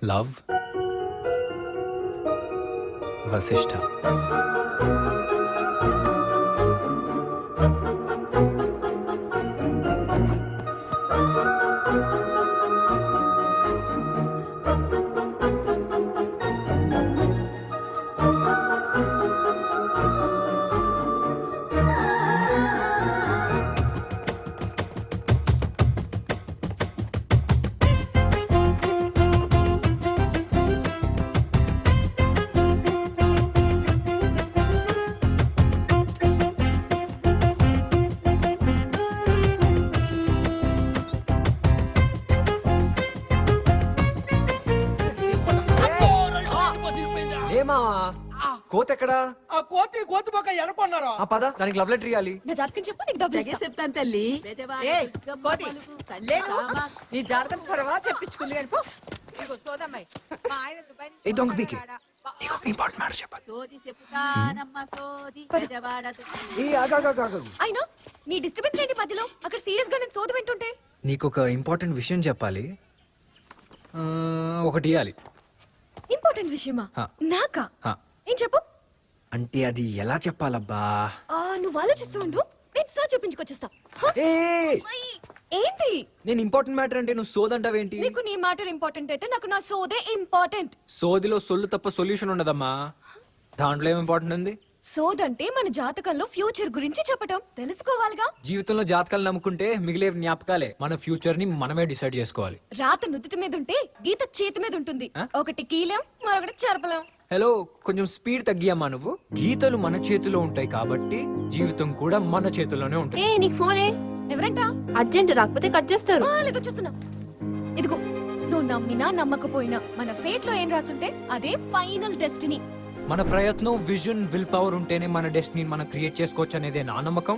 Love Vashishtha. ఏమావా కోత ఎక్కడా? ఆ కోతి బొక్క ఎనుకున్నారా? ఆ పద, దానికి లవ్ లెటర్ ఇవ్వాలి. నా జాతకం చెప్పు, నీకు డబ్బులు ఇస్తా. చెప్తాను తల్లి. కోతి నీ జాతకం త్వరగా చెప్పించుకుంది కానీ పో. ఇదిగో సోదమ్మాయి, మా ఆయన దుబాయ్ నుంచి ఏ దొంగ పీకి. వచ్చాడా? నీకు ఒక ఇంపార్టెంట్ మ్యాటర్ చెప్పాలి. సోది చెప్తానమ్మ సోది పెదవాడ ఏ ఆగు. అయినా నీ డిస్టర్బెన్స్ ఏంటి మధ్యలో? అక్కడ సీరియస్ గా నేను సోది వింటుంటే. నీకు ఒక ఇంపార్టెంట్ విషయం చెప్పాలి. ఒకటి ఇవ్వాలి. ఇంపార్టెంట్ విషయమా? హా. నాకా? హా. ఏం చెప్పు. అంటే అది ఎలా చెప్పాలబ్బా? నువ్వు ఆలోచిస్తూ ఉండు, నేను సార్ చెప్పించుకొచ్చేస్తా. ఏ ఏంటి? నేను ఇంపార్టెంట్ మ్యాటర్ అంటే నువ్వు సోదంటావేంటి? నీకు నీ మ్యాటర్ ఇంపార్టెంట్ అయితే నాకు నా సోదే ఇంపార్టెంట్. సోదిలో సొల్లు తప్ప సొల్యూషన్ ఉండదమ్మా. దాంట్లో ఏం ఇంపార్టెంట్ ఉంది? సోదంటే మన జాతకంలో ఫ్యూచర్ గురించి చెప్పటం తెలుసుకోవాలిగా. జీవితంలో జాతకాలు నమ్ముకుంటే మిగిలే జ్ఞాపకాలే. మన ఫ్యూచర్ ని మనమే డిసైడ్ చేసుకోవాలి. రాత నుదుటి మీద ఉంటే గీత చేతి మీద ఉంటుంది. ఒకటి కీలం, మరొకటి చెరపలేం. హలో, కొంచెం స్పీడ్ తగ్గియమ్మా. నువ్వు గీతలు మన చేతిలో ఉంటాయి కాబట్టి జీవితం కూడా మన చేతిలోనే ఉంటుంది. నీకు ఫోనే ఎవరంట? అర్జెంట్ రాకపోతే కట్ చేస్తారు. లేదో చూస్తున్నా. ఇదిగో, నువ్వు నమ్మినా నమ్మకపోయినా మన ఫేట్ లో ఏం రాసుంటే అదే ఫైనల్ డెస్టినీ. మన ప్రయత్నం, విజన్, విల్ పవర్ ఉంటేనే మన డెస్టినీ మనం క్రియేట్ చేసుకోవచ్చు అనేదే నా నమ్మకం.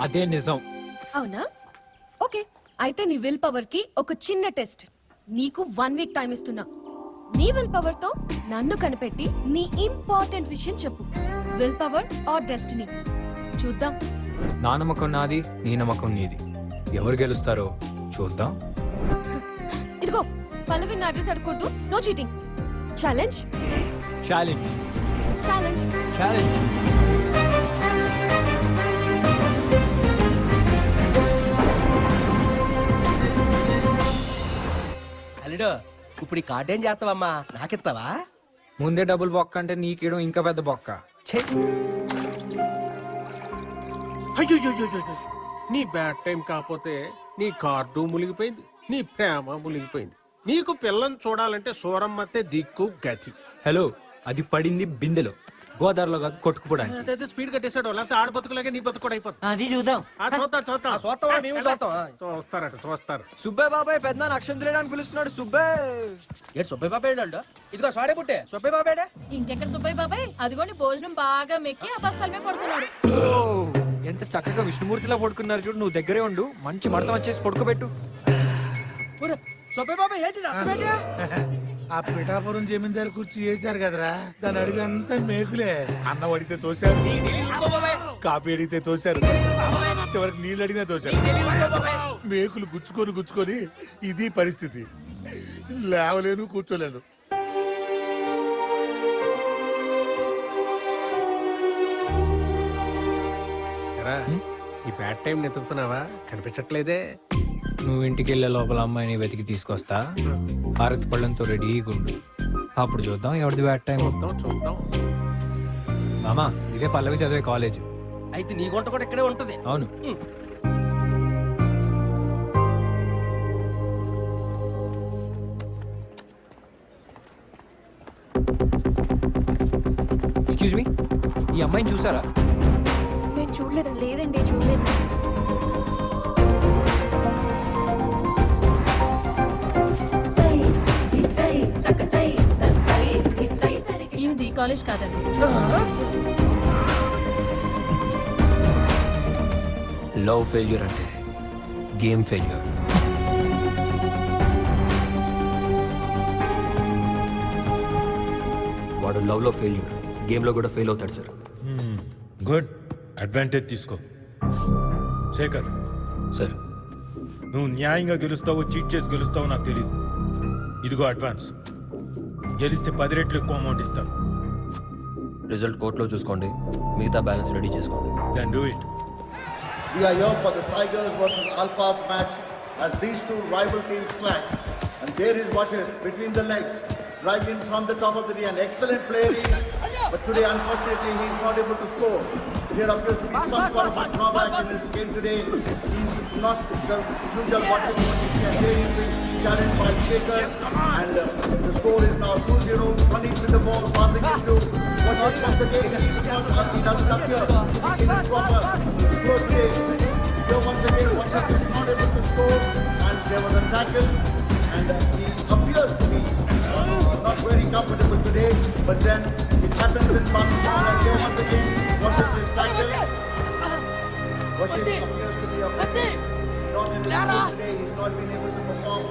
అదే నిజం. అవునా? ఓకే, అయితే నీ విల్ పవర్ కి ఒక చిన్న టెస్ట్. నీకు 1 వీక్ టైం ఇస్తున్నా. నీ విల్ పవర్ తో నన్ను కనిపెట్టి నీ ఇంపార్టెంట్ విషయం చెప్పు. Will power or destiny? చూద్దాం. నా నమ్మకం నాది, నీ నమ్మకం నీది. ఎవరు గెలుస్తారో చూద్దాం. ఇదిగో, పల్లవి నా అడ్రస్ అడుగుంటూ no cheating. Challenge. Challenge. Challenge. Challenge. అల్లుడు, ఇప్పుడు ఈ కార్డు ఏం చేస్తావమ్మా? నాకిస్తావా? ముందే డబుల్ బొక్క అంటే నీకేయడం ఇంకా పెద్ద బొక్క. ఛే! అయ్యో నీ బ్యాడ్ టైం కాకపోతే నీ కార్డు మునిగిపోయింది, నీ ప్రేమ మునిగిపోయింది. నీకు పిల్లని చూడాలంటే సూరమ్మతే దిక్కు గతి. హలో, అది పడింది బిందెలో, గోదావరిలో కాదు కొట్టుకుపోవడానికి. అదే స్పీడ్ కట్టేశాడు, లేకపోతే ఆడ బతుకులాగే నీ బతుకు కూడా అయిపోతుంది. అది చూద్దాం. చూస్తారు. సుబ్బయ్య బాబాయ్ పెద్ద అక్షంతలేడు అని పిలుస్తున్నాడు. సుబ్బయ్య సుబ్బయ్య బాబాయ్ ఇదిగో స్వాడే పుట్టే సుబ్బయ్య బాబాయ్. ఇంకెక్కడ సుబ్బయ్య బాబాయ్? అదిగోని భోజనం బాగా మెక్కి ఆ బస్తాల మీద పడుతున్నాడు. ఎంత చక్కగా విష్ణుమూర్తిలా పడుకున్నారు చూడు. నువ్వు దగ్గరే ఉండు, మంచి మడతం వచ్చేసి పడుకోబెట్టు. సుబ్బయ్య బాబాయ్ ఏంటి ఆ పిఠాపురం జమీందారు కుర్చీ చేశారు కదరా, దాని అడిగి అంతా మేకులే. అన్నం అడిగితే తోశారు, కాఫీ అడిగితే తోశారు, చివరికి నీళ్ళు అడిగినా తోశారు. మేకులు గుచ్చుకొని ఇది పరిస్థితి. లేవలేను, కూర్చోలేను. ఈ బ్యాడ్ టైం నెతుకుతున్నావా? కనిపించట్లేదే. నువ్వు ఇంటికి వెళ్ళే లోపల అమ్మాయిని వెతికి తీసుకొస్తా. హారతి పళ్ళంతో రెడీగా ఉండు. అప్పుడు చూద్దాం ఎవరిది బ్యాడ్ టైం. చూద్దాం. మామా, ఇదే పల్లవి చదివే కాలేజ్. అయితే నీ గుంట కూడా ఇక్కడే ఉంటది. అవును. ఎక్స్క్యూజ్ మీ, ఈ అమ్మాయిని చూసారా? నేను చూడలేదు. లేదండి, చూడలేదు. ఇది కాలేజ్ కాదండి. లవ్ ఫెయిల్యూర్ అంటే గేమ్ ఫెయిల్యూర్. వాడు లవ్ లో ఫెయిల్యూర్, గేమ్ లో కూడా ఫెయిల్ అవుతాడు సార్. గుడ్, అడ్వాంటేజ్ తీసుకో. శేఖర్ సార్, నువ్వు న్యాయంగా గెలుస్తావో చీట్ చేసి గెలుస్తావో నాకు తెలియదు, ఇదిగో అడ్వాన్స్. గెలిస్తే 10 రెట్లు ఎక్కువ అమౌంట్ ఇస్తాను. రిజల్ట్ కోర్టులో చూసుకోండి, మిగతా బ్యాలెన్స్ రెడీ చేసుకోండి. Then do it. We are here for the Tigers versus Alphas match as these two rival teams clash. And there is Washes between the legs, driving from the top of the an excellent player he is. But today, unfortunately, he is not able to score. There appears to be some sort of a drawback in his game today. He is not the usual Washes what we see, and there he is being challenged by Shaker. And the score is now 2-0. Puneet with the ball, passing it to Washes once again. He doesn't appear in his proper score today. Here once again, Washes is not able to score, and there was a tackle. And he appears to be not very comfortable today, but then it happens in basketball, and here once again, Washes is tackled. Washes appears to be a not in his game today. He's not been able to perform.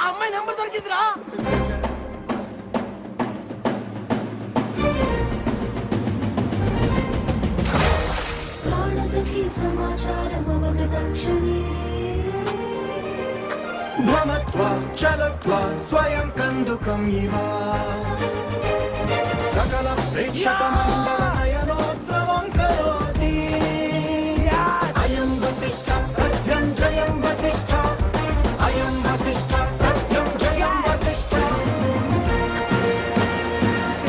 అమ్మాయి number దొరికిందిరా. Situation. प्राणसखी समाचारमवगतं क्षणे भ्रमत्वा चलत्वा स्वयं कन्दुकम् इव सकल प्रेक्षकमण्डलनयनोत्सवं करोति अयं वसिष्ठ तथ्यं जयं वसिष्ठ अयं वसिष्ठ तथ्यं जयं Vasishtha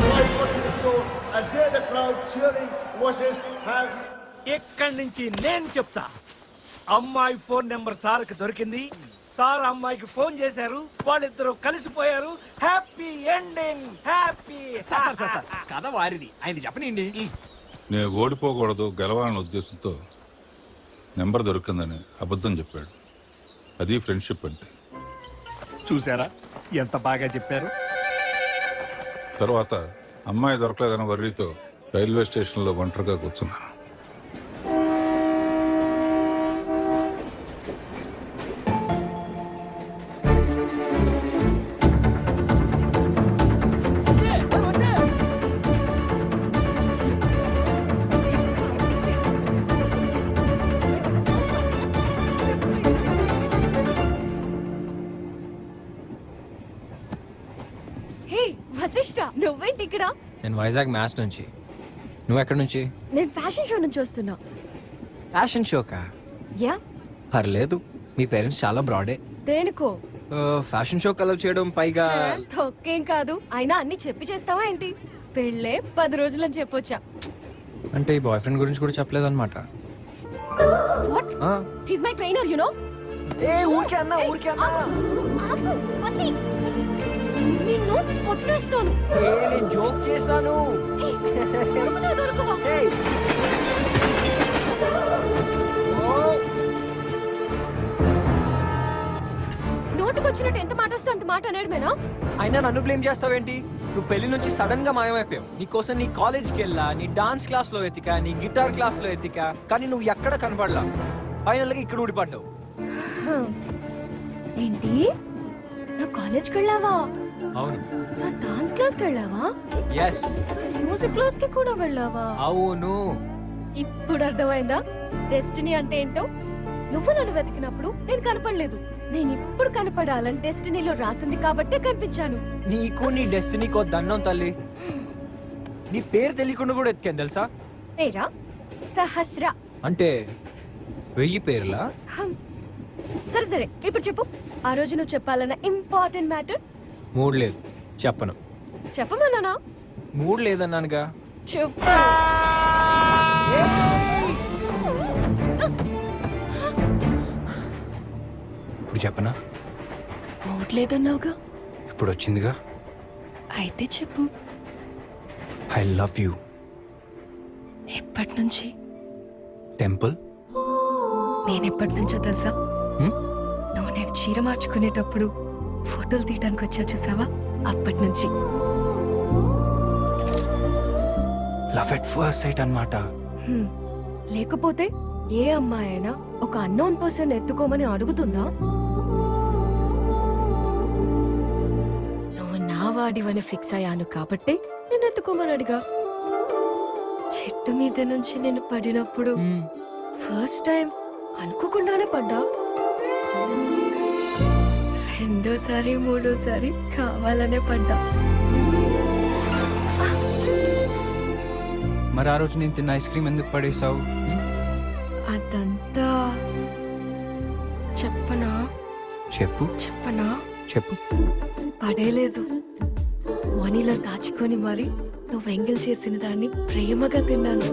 Right foot to the score, and there the crowd cheering. Washes has ఇక్కడి నుంచి నేను చెప్తా. అమ్మాయి ఫోన్ నెంబర్ సార్కి దొరికింది. సార్ అమ్మాయికి ఫోన్ చేశారు, వాళ్ళిద్దరూ కలిసిపోయారు. Happy ending, happy. కథ వారిది, ఆయన చెప్పనండి. నేను ఓడిపోకూడదు గెలవాలనే ఉద్దేశంతో నెంబర్ దొరికిందని అబద్ధం చెప్పాడు. అది ఫ్రెండ్షిప్ అంటే. చూసారా ఎంత బాగా చెప్పారు. తర్వాత అమ్మాయి దొరకలేదన్న వర్రీతో రైల్వే స్టేషన్లో ఒంటరిగా కూర్చున్నాను. హే వశిష్ఠ, నువ్వేంటి ఇక్కడ? నేను వైజాగ్ మ్యాచ్ నుంచి. నువ్వు ఎక్కడి నుంచి? నేను ఫ్యాషన్ షో నుంచి వస్తున్నా. ఫ్యాషన్ షోకా? యా. పర్లేదు, మీ పేరెంట్స్ చాలా బ్రాడే. దేనికో? ఫ్యాషన్ షో కలవ్ చేయడం, పైగా తొక్కేం కాదు. అయినా అన్ని చెప్పి చేస్తావా ఏంటి? పెళ్ళే 10 రోజులని చెప్పొచ్చా? అంటే ఈ బాయ్ ఫ్రెండ్ గురించి కూడా చెప్పలేదన్నమాట. What? He's my trainer, you know. ఊరికే అన్నా. నిన్ను కొట్టేస్తాను. నేను జోక్ చేశాను. దొరకవా? నోటుకొచ్చినట్టు ఎంత మాట వస్తే అంత మాట అనేడమేనా? అయినా నన్ను బ్లేమ్ చేస్తావేంటి? నువ్వు పెళ్లి నుంచి సడన్ గా మాయమైపోయావు. నీకోసం నీ కాలేజ్కి వెళ్ళా, నీ డాన్స్ క్లాస్ లో ఎతికా, నీ గిటార్ క్లాస్ లో ఎతికా, కానీ నువ్వు ఎక్కడ కనబడలా. ఫైనల్ గా ఇక్కడ ఊడిపడ్డావు. ఏంటి? నా కాలేజ్కి వెళ్ళావా? అవును. నా డాన్స్ క్లాస్కి వెళ్ళావా? ఎస్. మ్యూజిక్ క్లాస్ కి కూడా వెళ్ళావా? అవును. ఇప్పుడు అర్థమైందా డెస్టినీ అంటే ఏంటో? నువ్వు నన్ను వెతికినప్పుడు నేను కనపడలేదు. నేను ఇప్పుడు కనపడాలని డెస్టినీలో రాసింది కాబట్టే కనిపించాను. నీకు నీ డెస్టినీకో దండం తల్లి. నీ పేరు తెలియకుండా కూడా ఎతికాను తెలుసా? పేరా? సహస్ర. అంటే 1000 పేర్లా? సరే సరే, ఇప్పుడు చెప్పు. ఆ రోజు నువ్వు చెప్పాలన్న ఇంపార్టెంట్ మ్యాటర్. మూడు లేదు, చెప్పను. చెప్పమన్నానా? మూడు లేదన్నానుగా. చెప్పు. ఇప్పుడు చెప్పనా? మూడ్ లేదన్నావుగా. ఇప్పుడు వచ్చిందిగా. అయితే చెప్పు. I love you. ఎప్పటి నుంచి? టెంపుల్. నేనెప్పటి నుంచో తెలుసా? నువ్వు నేను చీర మార్చుకునేటప్పుడు ఫోటోలు తీయడానికి వచ్చా చూసావా? అప్పటి నుంచి. లవ్ ఎట్ ఫస్ట్ సైట్ అన్నమాట. లేకపోతే ఏ అమ్మాయి అయినా ఒక అన్నోన్ పర్సన్ ఎత్తుకోమని అడుగుతుందా? నువ్వు నా వాడివని ఫిక్స్ అయ్యాను కాబట్టి నేను ఎత్తుకోమని అడిగా. చెట్టు మీద నుంచి నేను పడినప్పుడు ఫస్ట్ టైం అనుకోకుండానే పడ్డా. రెండోసారి మూడోసారి కావాలనే పడ్డా. మరి ఆ రోజు నేను తిన్న ఐస్ క్రీమ్ ఎందుకు పడేసావు? అదంతా చెప్పనా? చెప్పు చెప్పనా? చెప్పు. పడేలేదు, మనీలో దాచుకొని మరి నువ్వు ఎంగిల్ చేసిన దాన్ని ప్రేమగా తిన్నాను.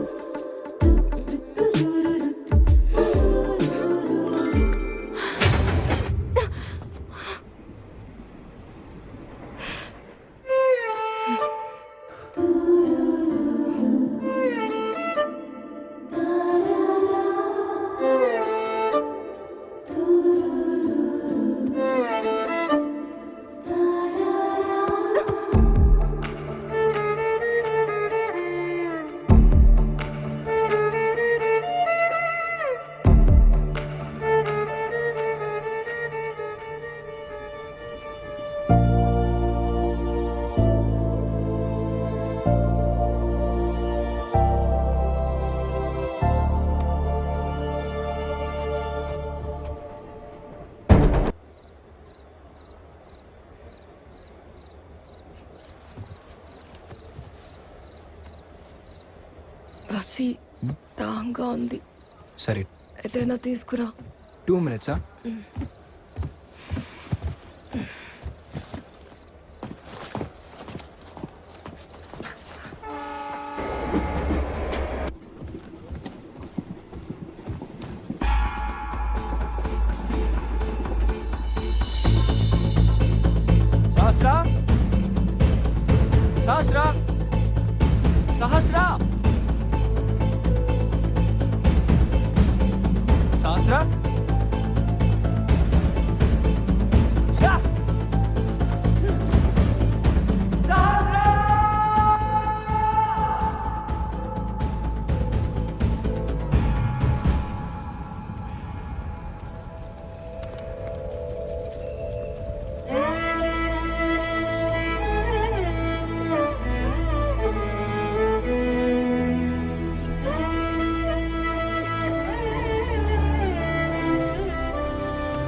బసి దాంగా ఉంది. సరే, ఏదైనా తీసుకురా. 2 minutes. సహస్రా, సహస్రా, సహస్రా, సహస్రా.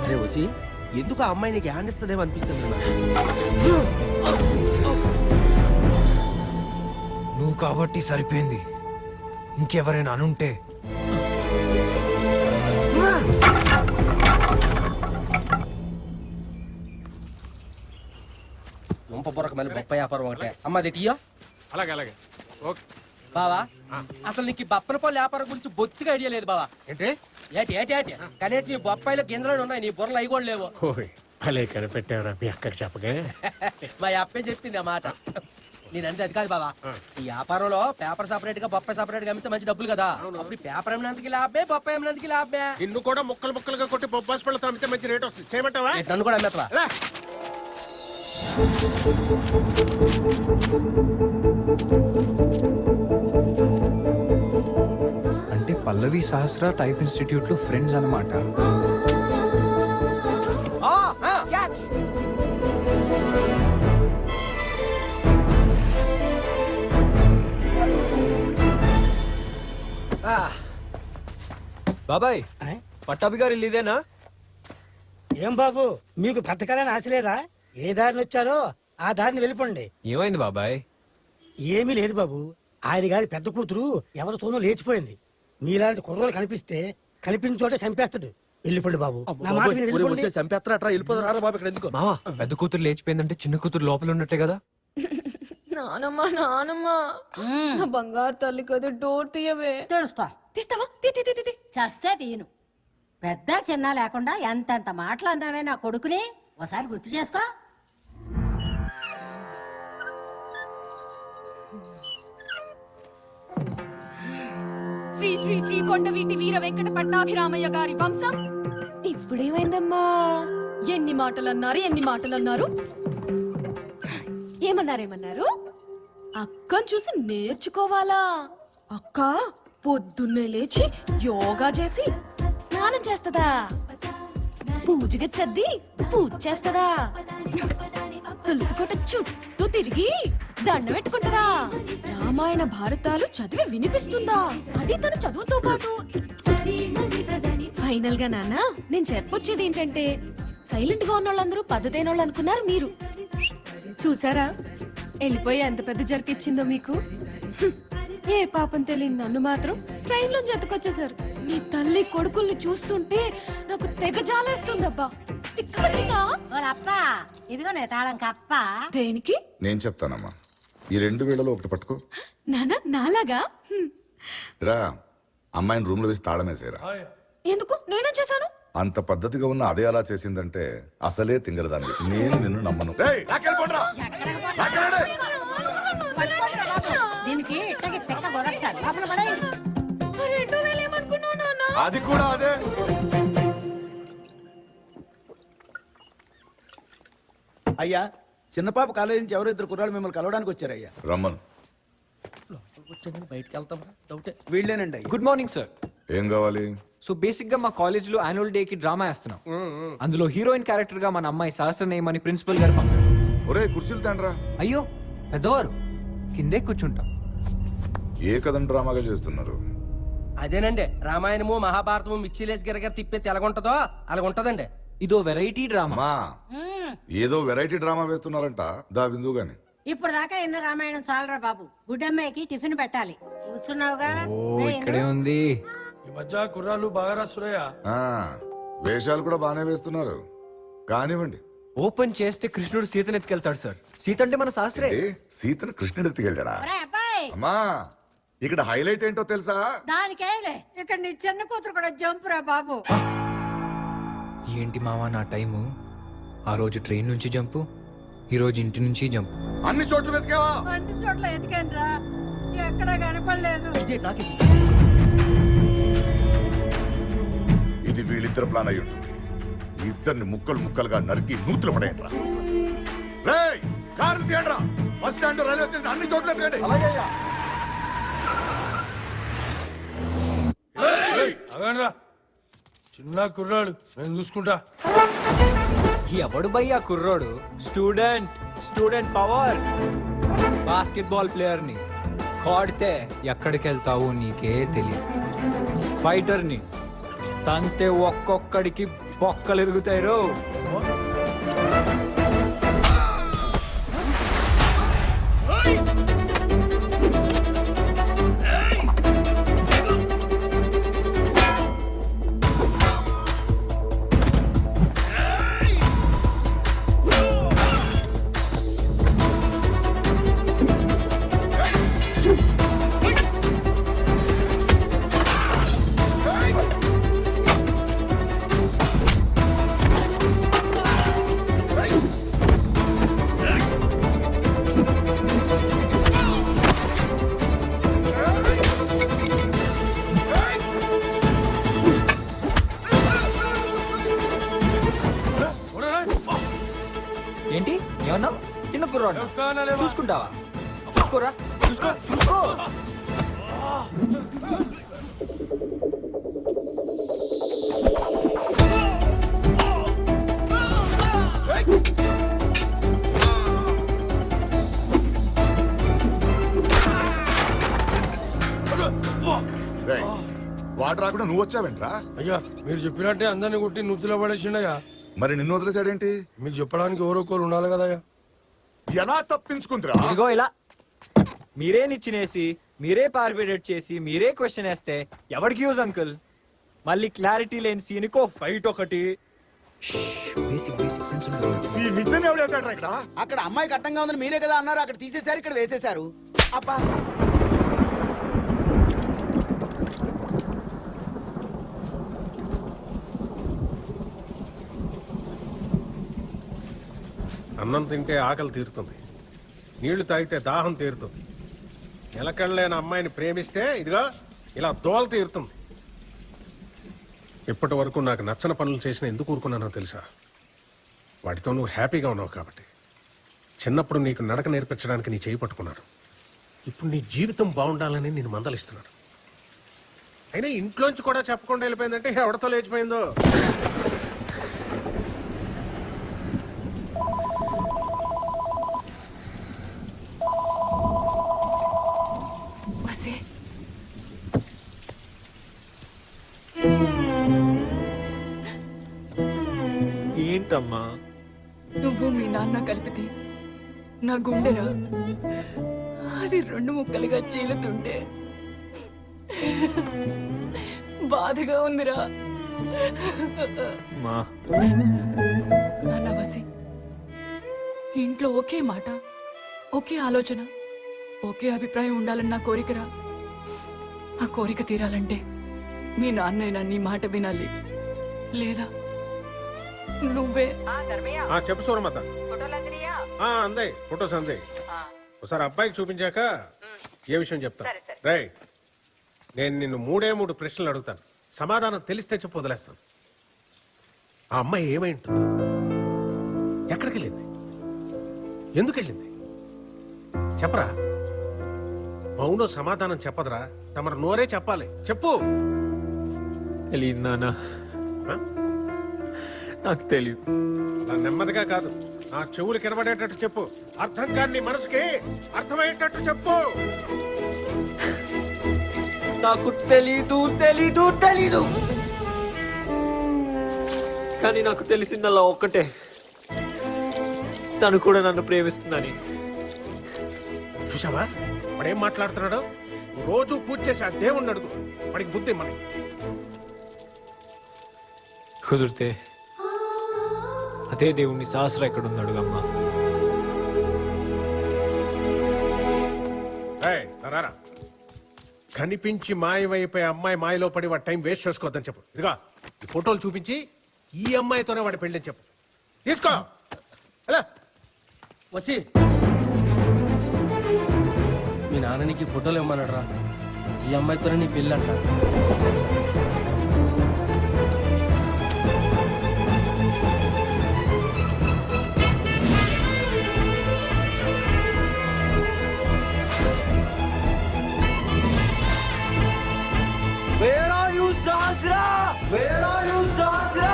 అరే వసి, ఎందుకు ఆ అమ్మాయి నీకు హ్యాండ్ ఇస్తుందేమో అనిపిస్తుంది నాకు. నువ్వు కాబట్టి సరిపోయింది. ఇంకెవరైనా అనుంటే దుంప పొరక మళ్ళీ బొప్పాయి వ్యాపారం ఒకటే. అమ్మ అది టీయో. అలాగే అలాగే. ఓకే బావా, అసలు నీకు ఈ బప్పన పళ్ళు వ్యాపారం గురించి బొత్తిగా ఐడియా లేదు బావా. ఏంటి? ఏటి ఏటి ఏటి కనీసం ఈ బొప్పాయిలో గింజలు ఉన్నాయి, నీ బుర్రలు అవి కూడా లేవు. ఓయ్, భలే కనిపెట్టావురా మీ అక్కకి చెప్పగా. మా అప్పే చెప్పింది ఆ మాట. నేనంటే అది కాదు బావా, ఈ వ్యాపారంలో పేపర్ సపరేట్ గా బొప్పాయి సపరేట్ గా అమ్మితే మంచి డబ్బులు కదా. అప్పుడు పేపర్ అమ్మినందుకు లాభమే, బొప్పాయి అమ్మినందుకు లాభమే. నిన్ను కూడా ముక్కలు ముక్కలుగా కొట్టి బొబ్బాస్ పళ్ళతో అమ్మితే మంచి రేట్ వస్తుంది. చేయమంటావా? నన్ను కూడా అమ్మేస్తావా? అంటే పల్లవి సహస్ర టైప్ ఇన్స్టిట్యూట్ లో ఫ్రెండ్స్ అన్నమాట. బాబాయ్, పట్టాభి గారు ఇల్లు ఇదేనా? ఏం బాబు, మీకు బ్రతకాలని ఆశ లేదా? ఏ దారిని వచ్చారో ఆ దారిని వెళ్ళిపోండి. ఏమైంది బాబాయ్? ఏమీ లేదు బాబు, ఆయన గారి పెద్ద కూతురు ఎవరితోనో లేచిపోయింది. మీలాంటి కుర్రోలు కనిపిస్తే కనిపించిన చోటే చంపేస్తాడు. వెళ్ళిపోండి బాబు, నా మాట విని వెళ్ళిపోండి. చంపేస్తారా? వెళ్ళిపోతారా బాబు ఇక్కడ ఎందుకు? మావా, పెద్ద కూతురు లేచిపోయిందంటే చిన్న కూతురు లోపల ఉన్నట్టే కదా. నానమ్మ, నానమ్మ, నా బంగారు తల్లి కదా, డోర్ తీయవే. తెలుస్తా. తీస్తావా? చస్తే తీయను. పెద్ద చిన్న లేకుండా ఎంతెంత మాటలు అన్నావే నా కొడుకుని, ఒకసారి గుర్తు చేసుకో. శ్రీ శ్రీ శ్రీ కొండవీటి వీర వెంకట పట్టాభిరామయ్య గారి వంశం. ఇప్పుడేమైందమ్మా? ఎన్ని మాటలన్నారు, ఎన్ని మాటలన్నారు? ఏమన్నారు? అక్కను చూసి నేర్చుకోవాలా? అక్క పొద్దున్నే లేచి యోగా చేసి స్నానం చేస్తదా, పూజగా సర్ది పూజ చేస్తదా, తులసి కోట చుట్టూ తిరిగి దండ పెట్టుకుంటదా, రామాయణ భారతాలు చదివి వినిపిస్తుందా, అది తన చదువుతో పాటు. ఫైనల్ గా నాన్న, నేను చెప్పొచ్చేది ఏంటంటే, సైలెంట్ గా ఉన్న వాళ్ళందరూ పద్ధతైన వాళ్ళు అనుకున్నారు మీరు. చూసారా వెళ్ళిపోయి ఎంత పెద్ద జరికిచ్చిందో మీకు. హ్మ్. ఏ పాపం తెలియని నన్ను మాత్రం ట్రైన్ లో జతకొచ్చేసారు. మీ తల్లి కొడుకుల్ని చూస్తుంటే నాకు తెగ జాలేస్తుందబ్బా. తిక్కమతిగా. ఇదిగో నే తాళం కప్ప. దేనికి? నేను చెప్తానమ్మా. ఈ 2 వేళలో ఒకటి పట్టుకో. నానా నాలాగా? హ్మ్. రా, అమ్మాయిని రూమ్ లో వేసి తాళం వేసేరా. ఎందుకు? నేనేం చేశాను? అంత పద్ధతిగా ఉన్న అదే అలా చేసిందంటే అసలే తింగరదాన్ని. నేను నిన్ను నమ్మను. రేయ్, లాక్కెళ్ళిపోండ్రా. లాక్కెళ్ళండి. దీనికి ఇట్టకి తెక్క గొరచాలి. లోపల పడేయండి. 2000 ఏమనుకున్నావు నాన్న? అది కూడా అదే. అయ్యా, చిన్నపాప కాలేజీ నుంచి ఎవరో 2 కుర్రాళ్ళు మిమ్మల్ని కలవడానికి వచ్చారయ్యా. రమ్మను. బయటకు వెళ్తాం డౌటే. వీళ్ళేనండి. Good morning sir. ఏం కావాలి? సో బేసిక్ గా మా కాలేజ్ లో యాన్యువల్ డే కి డ్రామా వేస్తున్నాం. అందులో హీరోయిన్ క్యారెక్టర్ గా మన అమ్మాయి సహస్రనేయం అని ప్రిన్సిపల్ గారు పంపారు. ఒరే, కుర్చీలు తండ్రా. అయ్యో పెద్దవారు, కిందే కూర్చుంటాం. ఏ కథను డ్రామాగా చేస్తున్నారు? అదేనండి, రామాయణము మహాభారతము మిక్సీలేసి గిరగిర తిప్పేది ఎలాగుంటదో అలాగుంటదండి. ఇదో వెరైటీ డ్రామా. అమ్మా, ఏదో వెరైటీ డ్రామా వేస్తున్నారంట. దా విందు గాని. ఇప్పుడు దాకా ఎన్న రామాయణం చాలరా బాబు. గుడ్డమ్మాయికి టిఫిన్ పెట్టాలి. కూర్చున్నావుగా. ఓ ఇక్కడే ఉంది. ఈ మధ్య కుర్రాళ్ళు బాగా రాస్తున్నాయా? ఆ, వేషాలు కూడా బానే వేస్తున్నారు. కానివ్వండి. ఓపెన్ చేస్తే కృష్ణుడు సీతను ఎత్తుకెళ్తాడు సార్. సీత అంటే మన శాస్త్రే. ఏ, సీతను కృష్ణుడు ఎత్తుకెళ్ళాడా? ఒరేయ్ అబ్బాయి, అమ్మా, ఇక్కడ హైలైట్ ఏంటో తెలుసా? దానికేలే ఇక్కడ నీ చిన్న కూతురు కూడా జంప్ రా బాబు. ఏంటి మావా నా టైము? ఆ రోజు ట్రైన్ నుంచి జంపు, ఈ రోజు ఇంటి నుంచి జంపు. అన్ని చోట్ల వెతికావా? అన్ని చోట్ల ఎతికాను రా, ఎక్కడా కనపడలేదు. ఇదే నాకు ఇది వీళ్ళిద్దరు ప్లాన్ అయి ఉంటుంది. ఇద్దరిని ముక్కలు ముక్కలుగా నరికి నూతులు పడేయండిరా. రేయ్, కార్లు తీయండిరా. బస్ స్టాండ్, రైల్వే స్టేషన్ అన్ని చోట్ల ఎత్తుకండి. అగండ్రా, చిన్న కుర్రాడు, నేను చూసుకుంటా. ఎవడు భయ్యా కుర్రోడు? Student power. బాస్కెట్బాల్ ప్లేయర్ ని కొడితే ఎక్కడికి వెళ్తావు నీకే తెలియదు. ఫైటర్ ని తంతే ఒక్కొక్కడికి బొక్కలు ఎరుగుతాయి రో. ఏంటి ఏమన్నా? చిన్న కుర్రాడు చూసుకుంటావా? చూసుకోరా, చూసుకో. రేయ్, వాడు రాకుండా నువ్వు వచ్చావేంట్రా? అయ్యా, మీరు చెప్పినట్టే అందరిని కొట్టి నూతిలో పడేసిండయ్యా. మరి నిన్ను వదిలేసాడేంటి? మీకు చెప్పడానికి ఎవరొకరు ఉండాలి కదయ్యా. ఎలా తప్పించుకుందిరా? ఇదిగో ఇలా మీరే నిచ్చినేసి, మీరే పార్బిడేట్ చేసి, మీరే క్వశ్చన్ వేస్తే ఎవరికి యూజ్ అంకుల్? మళ్ళీ క్లారిటీ లేని సీన్కో ఫైట్ ఒకటి. బేసిక్ సెన్స్ ఈ నిజం ఎవడు వేసాడ్రా ఇక్కడ? అక్కడ అమ్మాయి కట్టంగా ఉందని మీరే కదా అన్నారు. అక్కడ తీసేశారు, ఇక్కడ వేసేశారు. అబ్బా, అన్నం తింటే ఆకలి తీరుతుంది, నీళ్లు తాగితే దాహం తీరుతుంది. నిలకడలేని అమ్మాయిని ప్రేమిస్తే ఇదిగా ఇలా దోల తీరుతుంది. ఇప్పటి వరకు నాకు నచ్చని పనులు చేసిన ఎందుకు ఊరుకున్నానో తెలుసా? వాటితో నువ్వు హ్యాపీగా ఉన్నావు కాబట్టి. చిన్నప్పుడు నీకు నడక నేర్పించడానికి నీ చేయి పట్టుకున్నాను. ఇప్పుడు నీ జీవితం బాగుండాలని నేను మందలిస్తున్నాను. అయినా ఇంట్లోంచి కూడా చెప్పకుండా వెళ్ళిపోయిందంటే ఎవరితో లేచిపోయిందో. ఏంటో అమ్మా. నువ్వు మీ నాన్న కలిపితే నా గుండెరా అది 2 ముక్కలుగా చీలుతుంటే బాధగా ఉందిరా. మా నాన్న వసి, ఇంట్లో ఒకే మాట, ఒకే ఆలోచన, ఒకే అభిప్రాయం ఉండాలని నా కోరికరా. ఆ కోరిక తీరాలంటే మీ నాన్నైనా నీ మాట వినాలి, లేదా నువ్వే. చెప్పు సూరమ్మత. అందాయి ఫొటోస్ అందాయి. ఒకసారి అబ్బాయికి చూపించాక ఏ విషయం చెప్తా. రైట్, నేను నిన్ను 3 ప్రశ్నలు అడుగుతాను. సమాధానం తెలిస్తే చెప్పు, వదిలేస్తాను. ఆ అమ్మాయి ఏమై ఉంటుంది? ఎక్కడికి వెళ్ళింది? ఎందుకు వెళ్ళింది? చెప్పరా. అవునో సమాధానం చెప్పదురా, తమరు నోరే చెప్పాలి. చెప్పు. తెలియదు నాన్న, నాకు తెలియదు. నా నెమ్మదిగా కాదు, నా చెవులు కినబడేటట్టు చెప్పు. అర్థం కాని నీ మనసుకి అర్థమయ్యేటట్టు చెప్పు. నాకు తెలీదు తెలీదు తెలీదు, కానీ నాకు తెలిసిందల్లా ఒక్కటే, తను కూడా నన్ను ప్రేమిస్తుందని. చూసావా వాడేం మాట్లాడుతున్నాడు? రోజు పూజ చేసి ఆ దేవుణ్ణి అడుగు, వాడికి బుద్ధి మనకి. కుదిరితే అదే దేవుణ్ణి సహస్ర ఎక్కడుంది అడుగమ్మా. రారా, కనిపించి మాయమైపోయే అమ్మాయి మాయలో పడి వాడి టైం వేస్ట్ చేసుకోవద్దని చెప్పు. ఇదిగా ఈ ఫోటోలు చూపించి ఈ అమ్మాయితోనే వాడి పెళ్ళని చెప్పు. తీసుకో. వసి, మీ నాన్న నీకు ఫోటోలు ఇమ్మన్నాడు రా. ఈ అమ్మాయితోనే నీ పెళ్ళి అంట. Where are you, Sahasra? Where are you, Sahasra?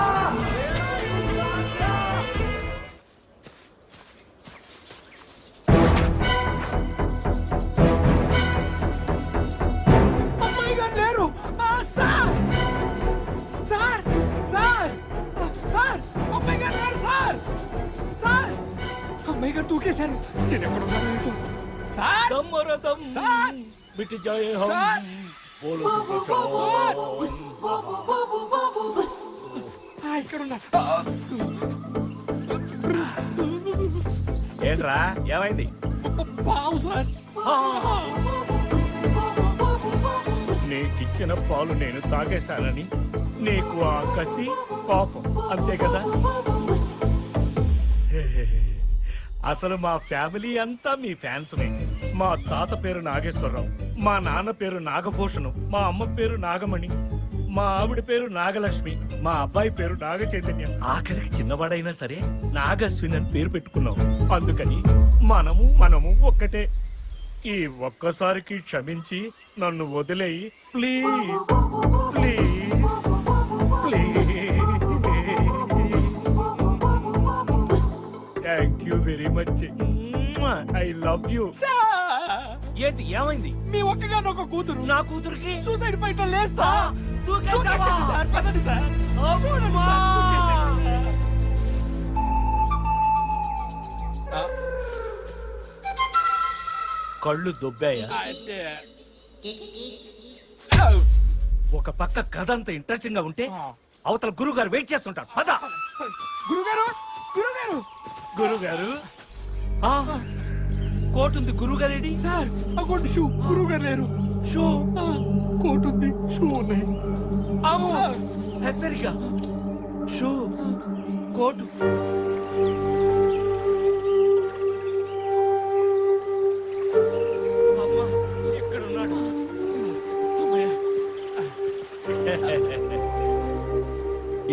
అమ్మాయి గారు లేరు. సార్ సార్ సార్ సార్, అమ్మాయి గారు లేరు సార్. సార్, అమ్మాయి గారు దూకేశారు. నేను ఎక్కడ ఉన్నాను? సార్ దమ్మరదం సార్, బిట్ జాయే హమ్ బోలో ఇక్కడున్నా. ఏంట్రా ఏమైంది? పావు సార్. నీకిచ్చిన పాలు నేను తాగేశానని నీకు ఆ కసి కోపం, అంతే కదా? అసలు మా ఫ్యామిలీ అంతా మీ ఫ్యాన్స్నే. మా తాత పేరు నాగేశ్వరరావు, మా నాన్న పేరు నాగభూషణం, మా అమ్మ పేరు నాగమణి, మా ఆవిడ పేరు నాగలక్ష్మి, మా అబ్బాయి పేరు నాగ చైతన్య. ఆఖరికి చిన్నవాడైనా సరే నాగశ్విన్ అని పేరు పెట్టుకున్నాం. అందుకని మనము ఒక్కటే. ఈ ఒక్కసారికి క్షమించి నన్ను వదిలేయి please please please. Thank you very much. I love you. ఏంటి ఏమైంది? మీ ఒక్కగాను ఒక కూతురు, నా కూతురికి సూసైడ్ పాయింట్ లేదు సార్. దూకేశావా? సార్ పదండి సార్. అమ్మా! కళ్ళు దొబ్బాయా? ఒక పక్క కథ అంత ఇంట్రెస్టింగ్ గా ఉంటే అవతల గురువు గారు వెయిట్ చేస్తుంటారు. పద. గురుగారు గురుగారు గురుగారు కోట్ ఉంది. గురువు గారు ఏంటి సార్? అగోండి షూ. గురువు గారు లేరు. షూ కోట్ ఉంది, షూ ఉన్నాయి. హెచ్చరిక. Shoe coat. అమ్మా, ఎక్కడున్నాడు?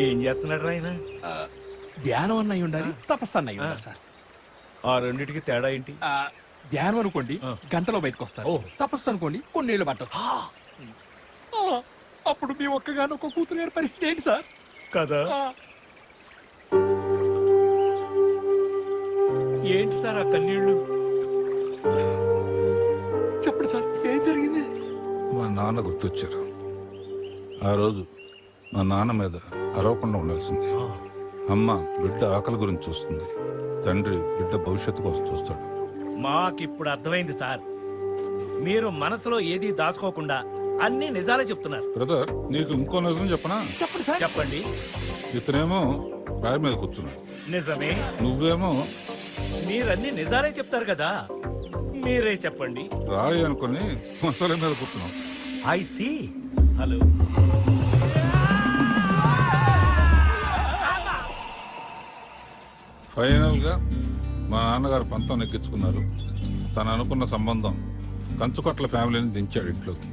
ఏం చేస్తున్నాడు ఆయన? ధ్యానం అన్నయ్య ఉండాలి, తపస్సు అన్నయ్య ఉండాలి సార్. ఆ రెండిటికి తేడా ఏంటి? ధ్యానం అనుకోండి గంటలో బయటకు వస్తారు. తపస్సు అనుకోండి కొన్నేళ్ళు పట్టదు. అప్పుడు మీ ఒక్కగాను ఒక కూతురు గారి పరిస్థితి ఏంటి సార్? కదా. ఏంటి సార్ ఆ కన్నీళ్ళు? చెప్పండి సార్, ఏం జరిగింది? మా నాన్న గుర్తొచ్చారు. ఆ రోజు మా నాన్న మీద అరవకుండా ఉండాల్సింది. అమ్మ బిడ్డ ఆకలి గురించి చూస్తుంది, తండ్రి బిడ్డ భవిష్యత్తు కోసం చూస్తాడు. మాకిప్పుడు అర్థమైంది సార్. మీరు మనసులో ఏది దాచుకోకుండా అన్ని నిజాలే చెప్తున్నారు. బ్రదర్, నీకు ఇంకో నిజం చెప్పనా? చెప్పండి సార్. చెప్పండి. ఇతనేమో రాయి మీద కూర్చున్నాడు, నిజమే. నువ్వేమో మీరన్ని నిజాలే చెప్తారు కదా, మీరే చెప్పండి. రాయి అనుకుని మసాలా మీద కూర్చున్నావు. I see. హలో. ఫైనల్ గా మా నాన్నగారు పంతం నెగ్గించుకున్నారు. తను అనుకున్న సంబంధం కంచుకొట్ల ఫ్యామిలీని దించాడు ఇంట్లోకి.